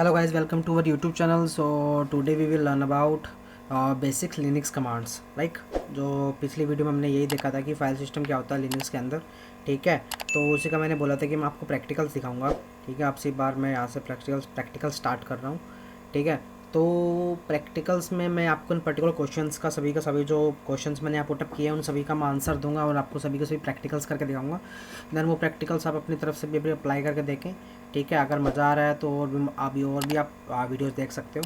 Hello guys, welcome to our YouTube channel. So today we will learn about basic Linux commands. Like जो पिछली video में हमने यही देखा था कि फाइल सिस्टम क्या होता है लिनक्स के अंदर, ठीक है। तो उसी का मैंने बोला था कि मैं आपको प्रैक्टिकल्स दिखाऊंगा, ठीक है। आपसे बार मैं यहाँ से प्रैक्टिकल स्टार्ट कर रहा हूँ, ठीक है। तो प्रैक्टिकल्स में मैं आपको इन पर्टिकुलर क्वेश्चंस का सभी जो क्वेश्चंस मैंने यहाँ पुटअप किए हैं उन सभी का मैं आंसर दूंगा और आपको सभी के सभी प्रैक्टिकल्स करके दिखाऊंगा। देन वो प्रैक्टिकल्स आप अपनी तरफ से भी अप्लाई करके देखें, ठीक है। अगर मज़ा आ रहा है तो और भी आप वीडियोस देख सकते हो,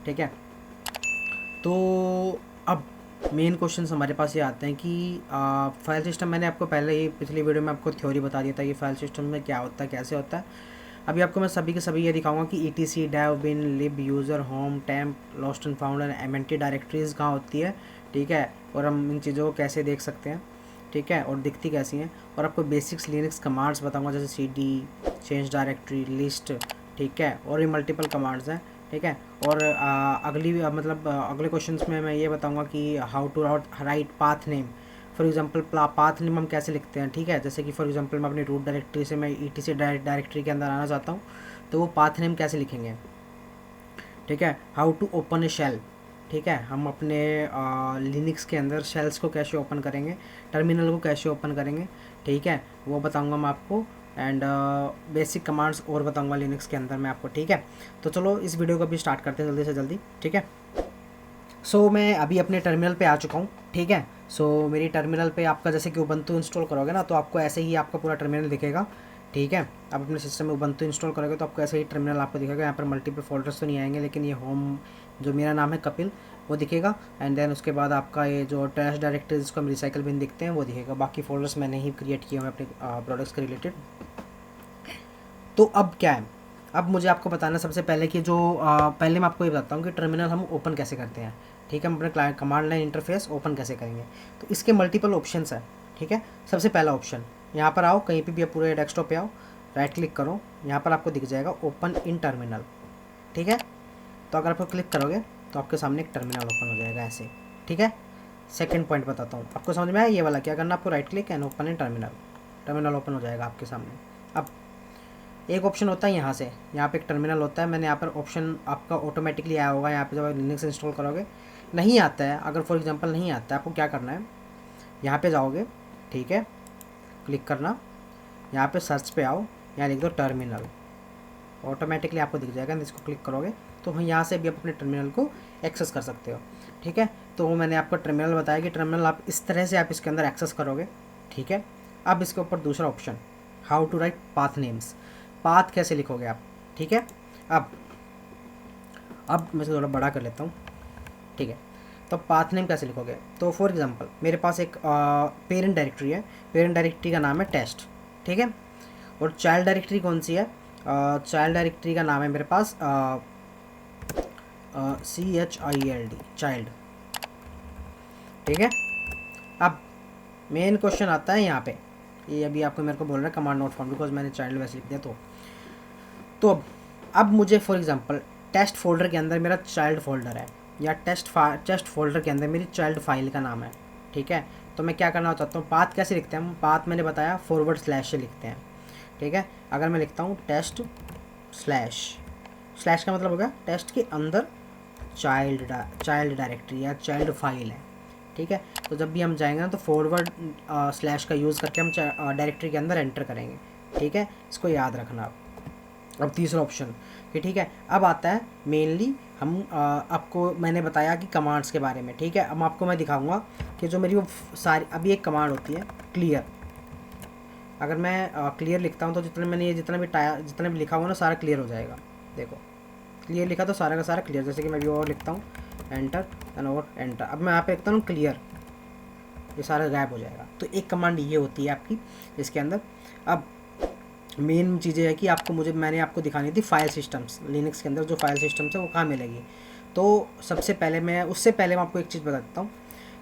ठीक है। तो अब मेन क्वेश्चंस हमारे पास ये आते हैं कि फाइल सिस्टम, मैंने आपको पहले ही पिछली वीडियो में आपको थ्योरी बता दिया था कि फाइल सिस्टम में क्या होता है, कैसे होता है। अभी आपको मैं सभी के सभी ये दिखाऊंगा कि etc dev bin lib user home temp lost and found and mnt directories कहाँ होती है, ठीक है। और हम इन चीज़ों को कैसे देख सकते हैं, ठीक है, और दिखती कैसी हैं। और आपको बेसिक्स लिनक्स कमांड्स बताऊंगा, जैसे cd चेंज डायरेक्टरी लिस्ट, ठीक है। और ये मल्टीपल कमांड्स हैं, ठीक है। और अगले क्वेश्चंस में मैं ये बताऊंगा कि how to write path name. For example path name हम कैसे लिखते हैं, ठीक है। जैसे कि फॉर एग्जांपल मैं अपनी रूट डायरेक्टरी से मैं etc डायरेक्टरी के अंदर आना चाहता हूँ, तो वो पाथ नेम कैसे लिखेंगे, ठीक है। How to open a shell, ठीक है। हम अपने लिनक्स के अंदर शेल्स को कैसे ओपन करेंगे, टर्मिनल को कैसे ओपन करेंगे, ठीक है, वो बताऊंगा मैं आपको। एंड बेसिक कमांड्स और बताऊंगा लिनक्स के अंदर मैं आपको, ठीक है। तो चलो इस वीडियो को भी स्टार्ट करते हैं जल्दी से जल्दी, ठीक है। सो मैं अभी अपने टर्मिनल पे आ चुका हूँ, ठीक है। सो मेरी टर्मिनल पे आपका जैसे कि उबंटू इंस्टॉल करोगे ना, तो आपको ऐसे ही आपका पूरा टर्मिनल दिखेगा, ठीक है। आप अपने सिस्टम में उबंटू इंस्टॉल करोगे तो आपको ऐसे ही टर्मिनल आपको दिखेगा। यहाँ पर मल्टीपल फोल्डर्स तो नहीं आएंगे, लेकिन ये होम जो मेरा नाम है कपिल वो दिखेगा। एंड देन उसके बाद आपका ये जो ट्रैश डायरेक्टरी जिसको हम रिसाइकल बिन दिखते हैं वो दिखेगा। बाकी फोल्डर्स मैंने ही क्रिएट किए हुए अपने प्रोडक्ट्स के रिलेटेड। तो अब क्या है, अब मुझे आपको बताना सबसे पहले कि जो पहले मैं आपको ये बताता हूँ कि टर्मिनल हम ओपन कैसे करते हैं, ठीक है। हम अपने कमांड लाइन इंटरफेस ओपन कैसे करेंगे। तो इसके मल्टीपल ऑप्शंस हैं, ठीक है। सबसे पहला ऑप्शन, यहाँ पर आओ, कहीं पे भी आप पूरे डेस्कटॉप पे आओ, राइट क्लिक करो, यहाँ पर आपको दिख जाएगा ओपन इन टर्मिनल, ठीक है। तो अगर आप क्लिक करोगे तो आपके सामने एक टर्मिनल ओपन हो जाएगा ऐसे, ठीक है। सेकेंड पॉइंट बताता हूँ, आपको समझ में आया ये वाला क्या करना, आपको right click and open in terminal, terminal open हो जाएगा आपके सामने। अब एक ऑप्शन होता है यहाँ से, यहाँ पे एक टर्मिनल होता है, मैंने यहाँ पर ऑप्शन आपका ऑटोमेटिकली आया होगा। यहाँ पे जब आप लिनक्स इंस्टॉल करोगे नहीं आता है, अगर फॉर एग्जांपल नहीं आता है, आपको क्या करना है, यहाँ पे जाओगे, ठीक है, क्लिक करना, यहाँ पे सर्च पे आओ, यहाँ लिख दो टर्मिनल, ऑटोमेटिकली आपको दिख जाएगा। इसको क्लिक करोगे तो यहाँ से भी आप अपने टर्मिनल को एक्सेस कर सकते हो, ठीक है। तो मैंने आपको टर्मिनल बताया कि टर्मिनल आप इस तरह से आप इसके अंदर एक्सेस करोगे, ठीक है। अब इसके ऊपर दूसरा option, how to write path names, path कैसे लिखोगे आप, ठीक है। अब मैं थोड़ा बड़ा कर लेता हूँ, ठीक है। तो पाथ नेम कैसे लिखोगे, तो फॉर एग्जांपल मेरे पास एक पेरेंट डायरेक्टरी है, पेरेंट डायरेक्टरी का नाम है टेस्ट, ठीक है। और चाइल्ड डायरेक्टरी कौन सी है, चाइल्ड डायरेक्टरी का नाम है मेरे पास CHILD, चाइल्ड, ठीक है। अब मेन क्वेश्चन आता है यहाँ पे, ये अभी आपको मेरे को बोल रहा है कमांड नॉट फाउंड, बिकॉज मैंने चाइल्ड वैसे लिख दिया। तो अब मुझे फॉर एग्जांपल टेस्ट फोल्डर के अंदर मेरा चाइल्ड फोल्डर है, या टेस्ट फोल्डर के अंदर मेरी चाइल्ड फाइल का नाम है, ठीक है। तो मैं क्या करना चाहता हूँ, पाथ कैसे लिखते हैं हम, पाथ मैंने बताया फॉरवर्ड स्लैश से लिखते हैं, ठीक है। अगर मैं लिखता हूँ टेस्ट स्लैश, स्लैश का मतलब हो गया टेस्ट के अंदर चाइल्ड डायरेक्टरी या चाइल्ड फाइल है, ठीक है। तो जब भी हम जाएंगे ना तो फॉरवर्ड स्लैश का यूज़ करके हम डायरेक्टरी के अंदर एंटर करेंगे, ठीक है। इसको याद रखना आप। अब तीसरा ऑप्शन कि ठीक है, अब आता है मेनली हम आपको मैंने बताया कि कमांड्स के बारे में, ठीक है। अब आपको मैं दिखाऊंगा कि जो मेरी वो सारी अभी एक कमांड होती है क्लियर। अगर मैं क्लियर लिखता हूँ तो जितना भी लिखा हुआ ना सारा क्लियर हो जाएगा। देखो क्लियर लिखा तो सारा का सारा क्लियर। जैसे कि मैं भी और लिखता हूँ एंटर एंड और एंटर, अब मैं यहाँ पे लिखता हूँ क्लियर, ये सारा गायब हो जाएगा। तो एक कमांड ये होती है आपकी इसके अंदर। अब मेन चीज़ें है कि मैंने आपको दिखानी थी फाइल सिस्टम्स, लिनक्स के अंदर जो फाइल सिस्टम्स है वो कहाँ मिलेगी। तो उससे पहले मैं आपको एक चीज़ बता देता हूँ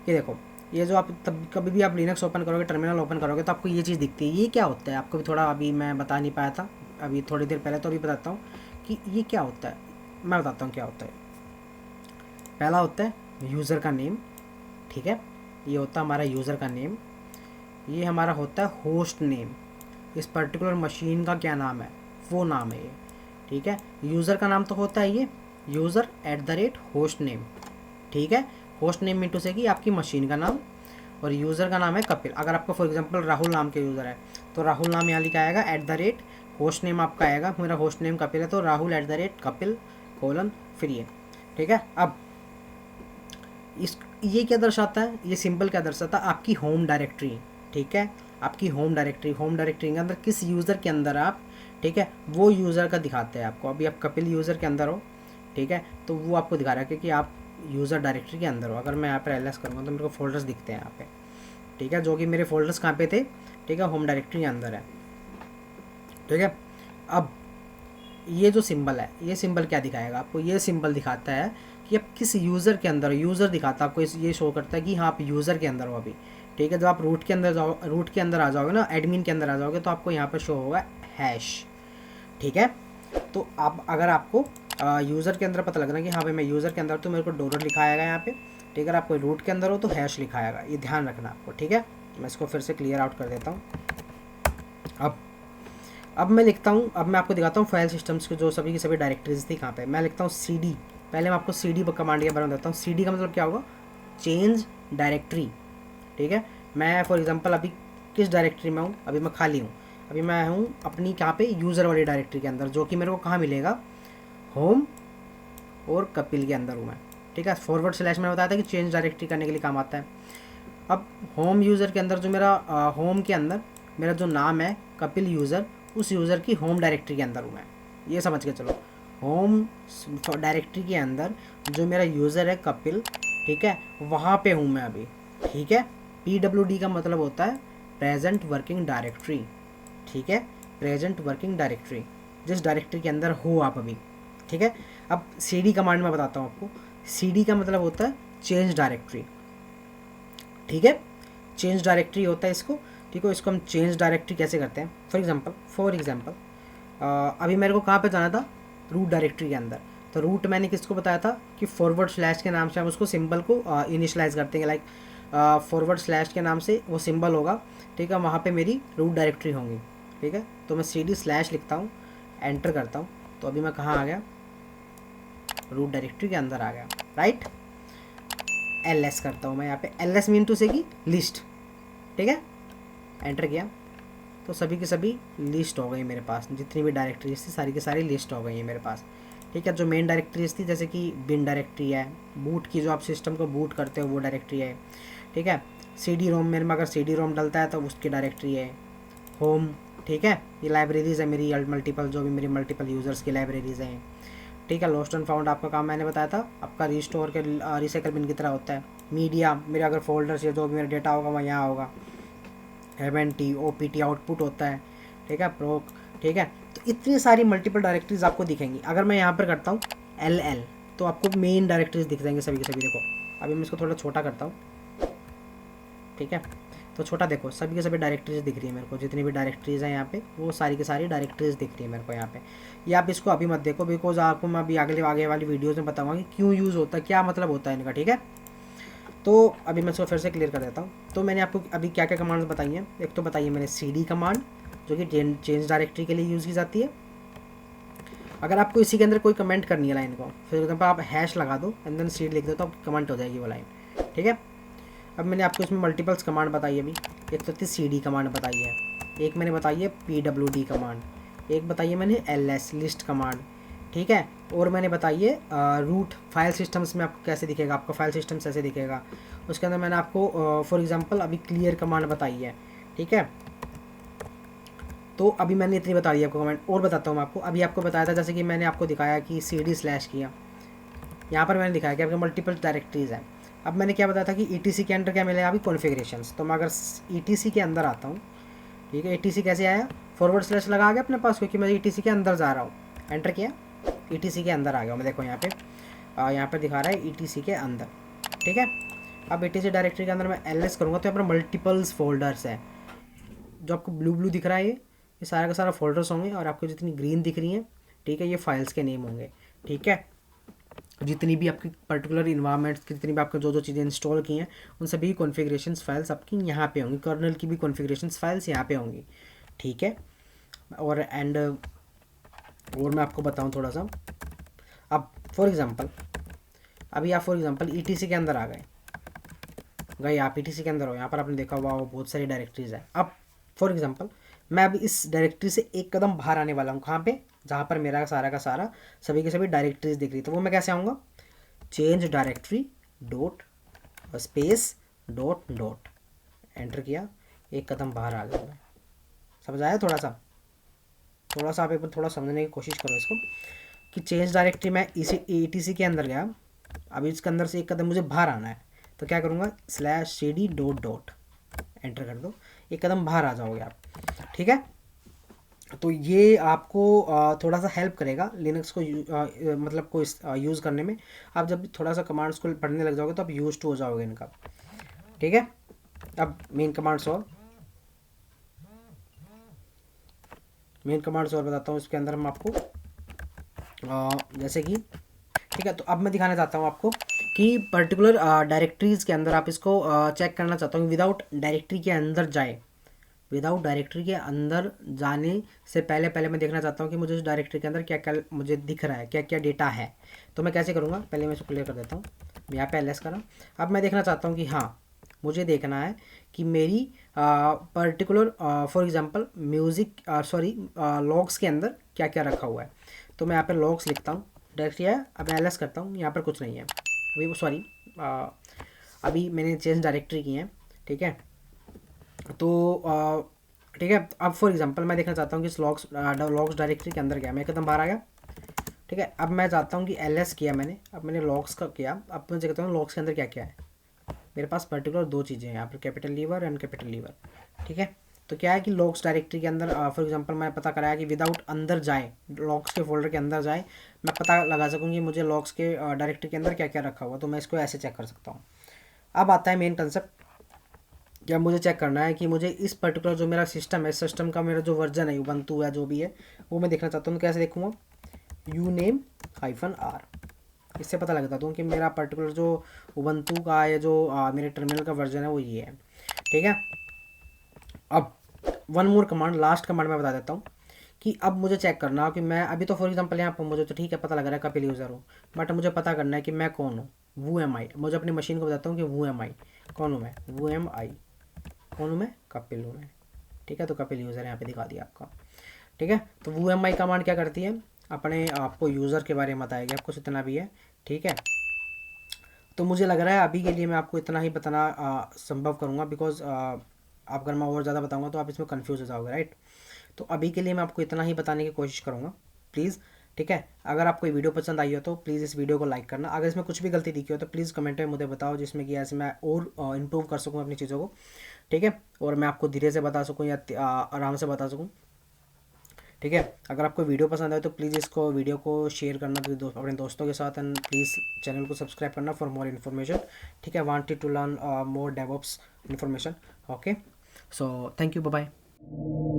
कि देखो, ये जो आप तब कभी भी आप लिनक्स ओपन करोगे, टर्मिनल ओपन करोगे, तो आपको ये चीज़ दिखती है। ये क्या होता है आपको भी थोड़ा अभी मैं बता नहीं पाया था अभी थोड़ी देर पहले, तो अभी बताता हूँ कि ये क्या होता है। मैं बताता हूँ क्या होता है। पहला होता है यूज़र का नेम, ठीक है, ये होता है हमारा यूज़र का नेम। ये हमारा होता है होस्ट नेम, इस पर्टिकुलर मशीन का क्या नाम है वो नाम है ये, ठीक है। यूज़र का नाम तो होता है ये यूज़र @होस्ट नेम, ठीक है। होस्ट नेम मीन टू से कि आपकी मशीन का नाम, और यूज़र का नाम है कपिल। अगर आपका फॉर एग्जांपल राहुल नाम के यूज़र है तो राहुल नाम यहाँ लिखा आएगा, होस्ट नेम आपका आएगा, मेरा होस्ट नेम कपिल है तो राहुल @कपिल कोलन फिर ये, ठीक है। अब इस ये क्या दर्शाता है, ये सिंबल क्या दर्शाता है, आपकी होम डायरेक्टरी, ठीक है। आपकी होम डायरेक्टरी के अंदर किस यूज़र के अंदर आप, ठीक है, वो यूज़र का दिखाते हैं आपको। अभी आप कपिल यूज़र के अंदर हो, ठीक है, तो वो आपको दिखा रहा है कि आप यूज़र डायरेक्टरी के अंदर हो। अगर मैं यहाँ पर एलएस करूँगा तो मेरे को फोल्डर्स दिखते हैं यहाँ पे, ठीक है, जो कि मेरे फोल्डर्स कहाँ पे थे, ठीक है, होम डायरेक्टरी के अंदर है, ठीक है। अब ये जो सिंबल है, ये सिंबल क्या दिखाएगा आपको, ये सिंबल दिखाता है कि आप किस यूज़र के अंदर हो। यूज़र दिखाता है आपको, ये शो करता है कि हाँ आप यूज़र के अंदर हो अभी, ठीक है। जब आप रूट के अंदर आ जाओगे ना, एडमिन के अंदर आ जाओगे तो आपको यहाँ पर शो होगा हैश, ठीक है। तो आप अगर आपको यूज़र के अंदर पता लगना कि हाँ भाई मैं यूज़र के अंदर, तो मेरे को डॉलर लिखा आएगा यहाँ पे, ठीक है। अगर आप कोई रूट के अंदर हो तो हैश लिखा आएगा, ये ध्यान रखना आपको, ठीक है। मैं इसको फिर से क्लियर आउट कर देता हूँ। अब मैं लिखता हूँ, अब मैं आपको दिखाता हूँ फाइल सिस्टम्स के जो सभी की सभी डायरेक्टरीज थी कहाँ पे। मैं लिखता हूँ CD, पहले मैं आपको CD कमांड के बारे में बताता हूँ। CD का मतलब क्या होगा, चेंज डायरेक्टरी, ठीक है। मैं फॉर एग्जांपल अभी किस डायरेक्टरी में हूँ, अभी मैं खाली हूँ, अभी मैं हूँ अपनी कहाँ पे, यूज़र वाली डायरेक्टरी के अंदर, जो कि मेरे को कहाँ मिलेगा, होम और कपिल के अंदर हूँ मैं, ठीक है। / मैंने बताया था कि चेंज डायरेक्टरी करने के लिए काम आता है। अब होम यूज़र के अंदर जो मेरा होम के अंदर मेरा जो नाम है कपिल यूज़र, उस यूज़र की होम डायरेक्टरी के अंदर हूँ मैं, ये समझ के चलो। होम डायरेक्टरी के अंदर जो मेरा यूज़र है कपिल, ठीक है, वहाँ पे हूँ मैं अभी, ठीक है। PWD का मतलब होता है प्रेजेंट वर्किंग डायरेक्टरी, ठीक है, प्रेजेंट वर्किंग डायरेक्टरी, जिस डायरेक्टरी के अंदर हो आप अभी, ठीक है। अब CD कमांड में बताता हूँ आपको। CD का मतलब होता है चेंज डायरेक्टरी, ठीक है, चेंज डायरेक्टरी होता है इसको, ठीक है। इसको हम चेंज डायरेक्टरी कैसे करते हैं, फॉर एग्जांपल अभी मेरे को कहाँ पे जाना था, रूट डायरेक्टरी के अंदर। तो रूट मैंने किसको बताया था कि / के नाम से हम उसको सिंबल को इनिशलाइज करते हैं, लाइक / के नाम से वो सिंबल होगा, ठीक है। वहाँ पे मेरी रूट डायरेक्टरी होंगी, ठीक है। तो मैं CD/ लिखता हूँ, एंटर करता हूँ, तो अभी मैं कहाँ आ गया, रूट डायरेक्टरी के अंदर आ गया, राइट। LS करता हूँ मैं यहाँ पे, LS मीन टू से कि लिस्ट, ठीक है। एंटर किया तो सभी की सभी लिस्ट हो गई मेरे पास, जितनी भी डायरेक्टरीज थी सारी की सारी लिस्ट हो गई है मेरे पास, ठीक है। जो मेन डायरेक्टरीज थी जैसे कि बिन डायरेक्टरी है, बूट की जो आप सिस्टम को बूट करते हो वो डायरेक्टरी है, ठीक है। CD-ROM मेरे में अगर CD-ROM डलता है तो उसकी डायरेक्टरी है, होम, ठीक है। ये लाइब्रेरीज़ है मेरी मल्टीपल, जो भी मेरी मल्टीपल यूज़र्स की लाइब्रेरीज़ हैं, ठीक है। लॉस्ट एंड फाउंड आपका काम मैंने बताया था, आपका रिस्टोर के रिसाइकल बिन की तरह होता है। मीडिया मेरे अगर फोल्डर्स या जो भी मेरा डेटा होगा वह यहाँ होगा। MNT OPT आउटपुट होता है, ठीक है, प्रोक, ठीक है। तो इतनी सारी मल्टीपल डायरेक्टरीज आपको दिखेंगी। अगर मैं यहाँ पर करता हूँ LL तो आपको मेन डायरेक्टरीज दिख जाएंगे सभी के सभी। देखो अभी मैं इसको थोड़ा छोटा करता हूँ, ठीक है, तो छोटा देखो सभी के सभी डायरेक्टरीज दिख रही है मेरे को, जितनी भी डायरेक्टरीज हैं यहाँ पे वो सारी की सारी डायरेक्टरीज दिख रही है मेरे को यहाँ पे। ये आप इसको अभी मत देखो, बिकॉज आपको मैं अभी आगे वाली वीडियोज़ में बताऊँगा कि क्यों यूज़ होता है, क्या मतलब होता है इनका, ठीक है। तो अभी मैं इसको फिर से क्लियर कर देता हूँ। तो मैंने आपको अभी क्या क्या कमांड्स बताई हैं, एक तो बताइए मैंने CD कमांड, जो कि चेंज डायरेक्टरी के लिए यूज़ की जाती है। अगर आपको इसी के अंदर कोई कमेंट करनी है लाइन को, फॉर एग्जाम्पल आप हैश लगा दो एंड देन CD लिख दो तो आपकी कमेंट हो जाएगी वो लाइन, ठीक है। अब मैंने आपको इसमें मल्टीपल्स कमांड बताई है अभी, एक तो थी CD कमांड बताई है, एक मैंने बताई है PWD कमांड, एक बताइए मैंने LS लिस्ट कमांड, ठीक है। और मैंने बताइए रूट फाइल सिस्टम्स में आपको कैसे दिखेगा, आपका फाइल सिस्टम्स ऐसे दिखेगा। उसके अंदर मैंने आपको फॉर एग्जांपल अभी क्लियर कमांड बताई है, ठीक है। तो अभी मैंने इतनी बता दी आपको कमांड, और बताता हूँ मैं आपको। अभी आपको बताया था जैसे कि मैंने आपको दिखाया कि CD/ किया, यहाँ पर मैंने दिखाया कि आपके मल्टीपल डायरेक्टरीज हैं। अब मैंने क्या बताया था कि ETC के अंदर क्या मिलेगा अभी, कॉन्फ़िगरेशंस। तो मैं अगर ETC के अंदर आता हूँ, ठीक है, ETC कैसे आया, / लगा गया अपने पास, क्योंकि मैं ETC के अंदर जा रहा हूँ, एंटर किया, ETC के अंदर आ गया मैं। देखो यहाँ पे दिखा रहा है ETC के अंदर, ठीक है। अब ETC डायरेक्टरी के अंदर मैं LS करूँगा तो यहाँ पर मल्टीपल्स फोल्डर्स है। जो आपको ब्लू दिख रहा है ये सारा का सारा फोल्डर्स होंगे, और आपको जितनी ग्रीन दिख रही हैं, ठीक है, ये फाइल्स के नेम होंगे, ठीक है। जितनी भी आपकी पर्टिकुलर इन्वायरमेंट्स की जितनी भी आपको जो चीज़ें इंस्टॉल की हैं उन सभी कॉन्फ़िगरेशंस फाइल्स आपकी यहाँ पे होंगी, कर्नल की भी कॉन्फ़िगरेशंस फाइल्स यहाँ पे होंगी, ठीक है। और एंड और मैं आपको बताऊं थोड़ा सा। अब फॉर एग्ज़ाम्पल, अभी आप फॉर एग्ज़ाम्पल ईटीसी के अंदर आ गए आप ईटीसी के अंदर हो, यहाँ पर आपने देखा हुआ वो बहुत सारी डायरेक्टरीज है। अब फॉर एग्ज़ाम्पल मैं अभी इस डायरेक्टरी से एक कदम बाहर आने वाला हूँ, कहाँ पे, जहाँ पर मेरा सारा का सारा सभी के सभी डायरेक्टरीज दिख रही, तो वो मैं कैसे आऊँगा, change directory dot space dot dot, enter किया, एक कदम बाहर आ गया मैं। समझ आया थोड़ा सा आप एक बार थोड़ा समझने की कोशिश करो इसको, कि चेंज डायरेक्टरी मैं इसी ईटीसी के अंदर गया, अभी इसके अंदर से एक कदम मुझे बाहर आना है, तो क्या करूँगा, slash cd dot dot, enter कर दो, एक कदम बाहर आ जाओगे आप। ठीक है, तो ये आपको थोड़ा सा हेल्प करेगा लिनक्स को मतलब को यूज़ करने में। आप जब भी थोड़ा सा कमांड्स को पढ़ने लग जाओगे तो आप यूज टू हो जाओगे इनका। ठीक है, अब मेन कमांड्स और बताता हूँ इसके अंदर हम आपको, जैसे कि, ठीक है, तो अब मैं दिखाना चाहता हूँ आपको कि पर्टिकुलर डायरेक्टरीज़ के अंदर आप इसको चेक करना चाहता हूँ विदाउट डायरेक्टरी के अंदर जाए। विदाउट डायरेक्टरी के अंदर जाने से पहले पहले मैं देखना चाहता हूँ कि मुझे उस डायरेक्टरी के अंदर क्या क्या मुझे दिख रहा है, क्या क्या डेटा है। तो मैं कैसे करूँगा, पहले मैं इसको क्लियर कर देता हूँ, यहाँ पे एल करा। अब मैं देखना चाहता हूँ कि हाँ, मुझे देखना है कि मेरी particular for example music logs के अंदर क्या क्या रखा हुआ है। तो मैं यहाँ पर लॉग्स लिखता हूँ, डायरेक्टरी है, अब मैं एल करता हूँ, यहाँ पर कुछ नहीं है अभी, वो सॉरी अभी मैंने चेंज डायरेक्टरी की है। ठीक है, तो ठीक है, अब फॉर एग्जांपल मैं देखना चाहता हूँ कि इस लॉग्स डायरेक्टरी के अंदर गया, मैं एकदम बाहर आ गया। ठीक है, अब मैं चाहता हूँ कि एल किया मैंने, अब मैंने लॉग्स का किया, अब मैं देखता हूँ लॉग्स के अंदर क्या क्या है। मेरे पास पर्टिकुलर दो चीज़ें हैं यहाँ पर, capital lever and capital lever. ठीक है, तो क्या है कि लॉग्स डायरेक्टरी के अंदर फॉर एग्जांपल मैं पता कराया कि विदाउट अंदर जाए, लॉग्स के फोल्डर के अंदर जाए, मैं पता लगा सकूँ कि मुझे लॉग्स के डायरेक्टरी के अंदर क्या क्या रखा हुआ, तो मैं इसको ऐसे चेक कर सकता हूँ। अब आता है मेन कंसेप्ट, जब मुझे चेक करना है कि मुझे इस पर्टिकुलर जो मेरा सिस्टम है, सिस्टम का मेरा जो वर्जन है, उबंटू है जो भी है, वो मैं देखना चाहता हूँ। कैसे देखूँगा, uname-r, इससे पता लग जाता हूँ कि मेरा पर्टिकुलर जो उबंटू का या जो मेरे टर्मिनल का वर्जन है वो ये है। ठीक है, अब one more command, last command मैं बता देता हूँ कि अब मुझे चेक करना कि मैं अभी तो फॉर एग्जांपल यहाँ पर मुझे तो ठीक है पता लग रहा है कपिल यूज़र हूँ, बट मुझे पता करना है कि मैं कौन हूँ, वो एम आई। मुझे अपनी मशीन को बताता हूँ कि वो एम आई कौन हूँ मैं, वो एम आई कौन हूँ मैं, कपिल हूँ मैं। ठीक है, तो कपिल यूज़र यहाँ पे दिखा दिया आपका। ठीक है, तो वो एम आई कमांड क्या करती है, अपने आपको यूज़र के बारे में बताएगी, आपको इतना भी है। ठीक है, तो मुझे लग रहा है अभी के लिए मैं आपको इतना ही बताना संभव करूँगा, बिकॉज आप अगर मैं और ज़्यादा बताऊँगा तो आप इसमें कन्फ्यूज़ हो जाओगे, राइट। तो अभी के लिए मैं आपको इतना ही बताने की कोशिश करूँगा, प्लीज़। ठीक है, अगर आपको ये वीडियो पसंद आई हो तो प्लीज़ इस वीडियो को लाइक करना। अगर इसमें कुछ भी गलती दिखी हो तो प्लीज़ कमेंट में मुझे बताओ, जिसमें कि ऐसे मैं और इम्प्रूव कर सकूँ अपनी चीज़ों को। ठीक है, और मैं आपको धीरे से बता सकूँ या आराम से बता सकूँ। ठीक है, अगर आपको वीडियो पसंद आए तो प्लीज़ इसको वीडियो को शेयर करना अपने दोस्तों के साथ, एंड प्लीज़ चैनल को सब्सक्राइब करना फॉर मोर इन्फॉर्मेशन। ठीक है, wanted to learn more DevOps information. Okay, so thank you, bye bye.